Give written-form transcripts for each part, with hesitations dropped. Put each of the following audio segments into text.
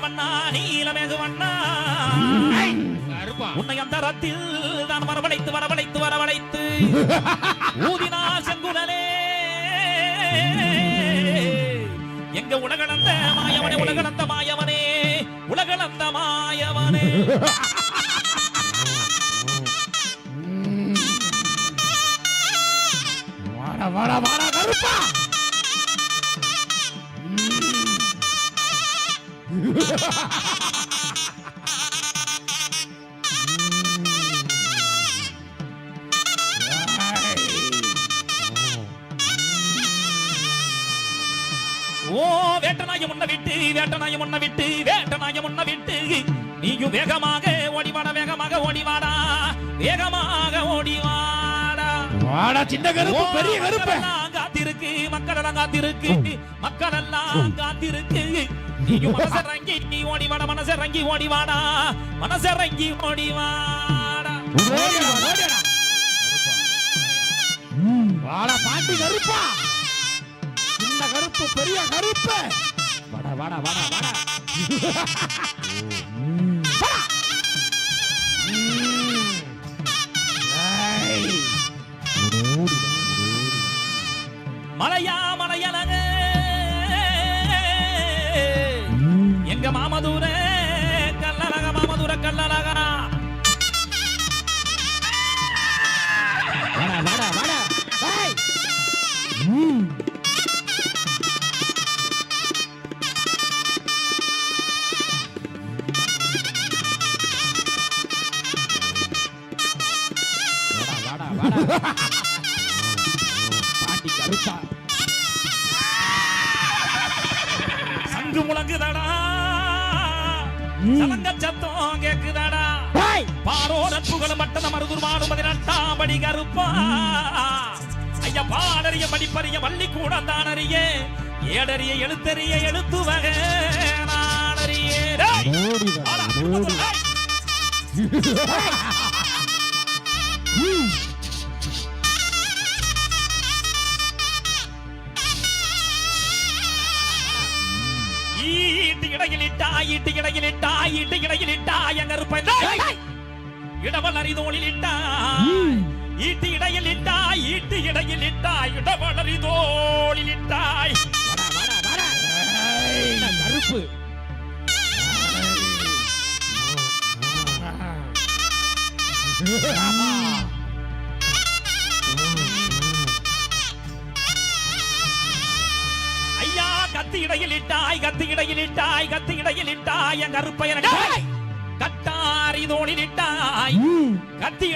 வண்ணா நீலமேகு வண்ணா உன்னை அந்த ரத்தில் நான் வரவழைத்து ஊதினா செங்குழலே எங்க உலகளந்த மாயவனே வாடா கருப்பா ஓ வேட்டனாய முன்ன விட்டு நீயும் வேகமாக ஓடிவாடா வாடா சின்ன கருப்பு பெரிய கருப்பு காத்திருக்கு மக்களெல்லாம் காத்திருக்கு நீயும் மனசரங்கி நீ ஓடிவாடா மனசரங்கி ஓடிவாடா வாடா பாண்டி கருப்பா சின்ன கருப்பு பெரிய கருப்பு வாடா மலையழக எங்க மாமதூர கல்லழகா வாடா பாண்டி கருப்பா சங்கு முழங்குதடா சலங்க சத்தம் கேக்குதடா பாரோட புகழும் மட்டத மருதூர் மாடும் 18ஆம் படி கருப்பா ஐயா பாடறிய படிப்பறிய வள்ளி கூட தானறிய ஏடறிய எழுத்தறிய எழுத்து வகை நாடறிய ஈட்டு இடையிலிட்டா எங்க இருப்ப இடவல் அறிதோளிலிட்டாய் ஈட்டு இடையிலிட்டாய் இடவல் அறிதோளிலிட்டாய் கருப்பு ஐயா கத்தி இடையிலிட்டாய் எங்க அருப்பையன கட்டாரி தோளிலிட்டாய் கத்தி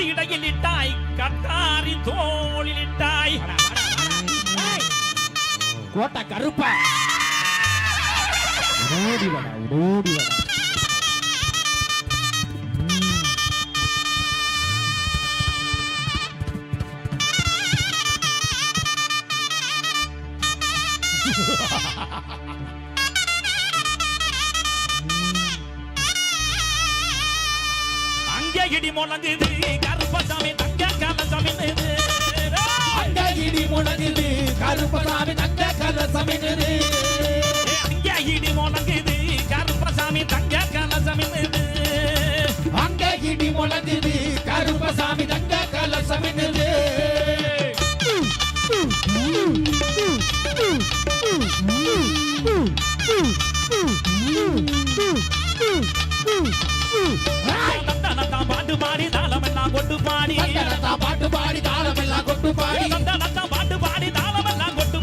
இடையிலிட்டாய் கட்டாரி தோளிலிட்டாய் கோட்டை கருப்பா ஓடி வாடா அங்கே இடி முழங்குது கருப்பசாமி தங்க கலசமின்னுது அங்கே இடி முழங்குது கருப்பசாமி தங்க கலசமின்னுது அங்கே இடி முழங்குது கருப்பசாமி தங்க கலசமின்னுது அங்கே இடி முழங்குது கருப்பசாமி தங்க கலசமின்னுது பாட்டு பாடி தாளமெல்லாம் கொட்டு பாடி பாட்டு பாடி தாளமெல்லாம் கொட்டு பாடி பாட்டு பாடி தாளமெல்லாம் கொட்டு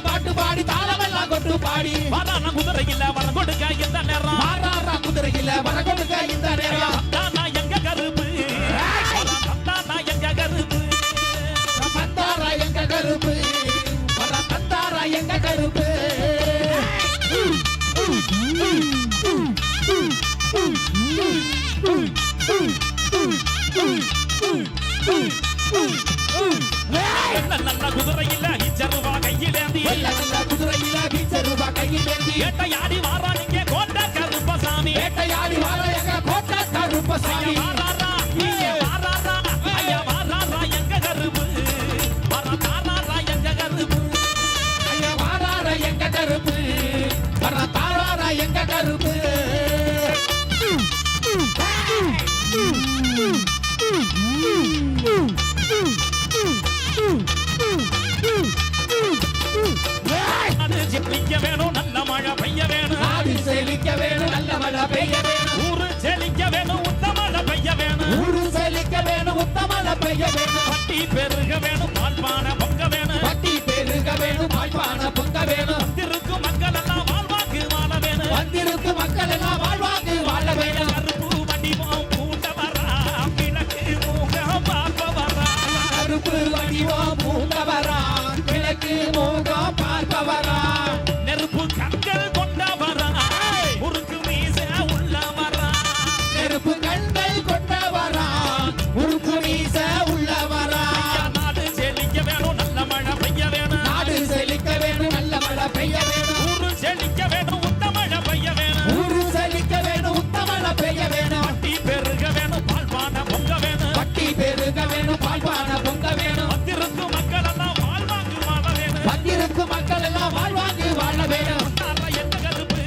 பாட்டு பாடி தாளமெல்லாம் கொட்டு பாடி வரான குதிரையில வர கொடுக்க இந்த நேரம் மாறாரா குதிரையில வர கொடுக்க இந்த நேரம் தானா எங்க கருப்பு தானா எங்க கருப்பு தந்தாரா எங்க கருப்பு வர தந்தாரா எங்க கருப்பு குதிரையில இச்சருவா கையிலேந்தி வேட்டையாடி வாரா நீங்க கோட்டை கருப்பசாமி வேட்டையாடி வாரா எங்க கோட்டை கருப்பசாமி வாராரா ஐயா வாராரா எங்க கருப்பு வர தாராரா எங்க கருப்பு ஐயா வாராரா எங்க கருப்பு வர தாராரா செழிக்க வேணும் நல்ல மழை பெய்ய வேணும் நாடு செழிக்க வேணும் நல்ல மழை பெய்ய வேணும் ஊரு செழிக்க வேணும் உத்தமழை பெய்ய வேணும் ஊரு செழிக்க வேணும் உத்தமழை பெய்ய வேணும் பட்டி பெருக வேணும் பால்பான பொங்க வேணும் பட்டி பெருக வேணும் பால்பான பொங்க வேணும் வந்திருக்கும் மக்கள் எல்லாம் வாழ்வாக்கு வாழ வேணும் வந்திருக்கும் மக்கள் எல்லாம் வாழ்வாங்கு வாழ வேணும் கருப்பு வடிவம் பூண்ட வரா கிழக்கு மூகம் பார்க்க வரா கருப்பு வடிவம் பூண்டவரா கிழக்கு மூகம் பார்ப்பவரா நெருப்பு கண்கள் கொண்டவரா முறுக்கு மீச உள்ளவரா நெருப்பு கண்கள் கொண்டவரா முறுக்கு மீச உள்ளவரா நாடு செழிக்க வேணும் நல்ல மழை பெய்ய வேணும் நாடு செழிக்க வேணும் நல்ல மழை பெய்ய வேணும் ஊரு செழிக்க வேணும் உத்தமழை பெய்ய வேணும் ஊரு செழிக்க வேணும் உத்தமழை பெய்ய வேணும் பட்டி பெருக வேணும் பால்பான பொங்க வேணும் பட்டி பெருக வேணும் பால்பான பொங்க வேணும் வந்திருக்கும் மக்கள் எல்லாம் வாழ்வாங்கு வாழ வேணும் வந்திருக்கும் மக்கள் எல்லாம் வாழ்வாங்கு வாழ வேணும் தாரா என்ன கருப்பு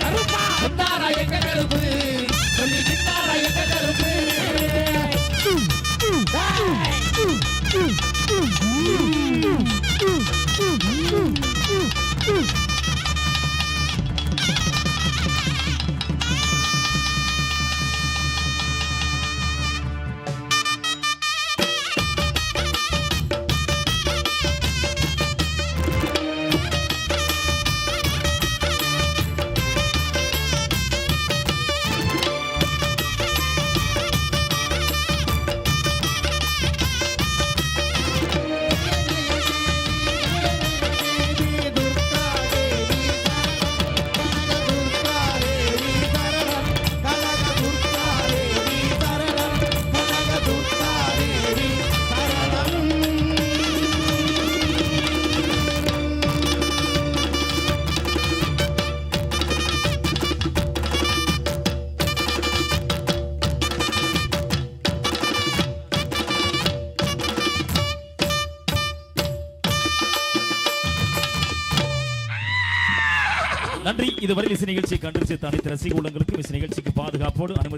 கருப்பா வந்தாரா எங்க கருப்பு சொல்லி நின்னாரா எங்க கருப்பு நன்றி. இதுவரை இசை நிகழ்ச்சியை கண்டிருந்த அனைத்து ரசிக உள்ளங்களுக்கும் இசை நிகழ்ச்சிக்கு பாதுகாப்போடு அனுமதி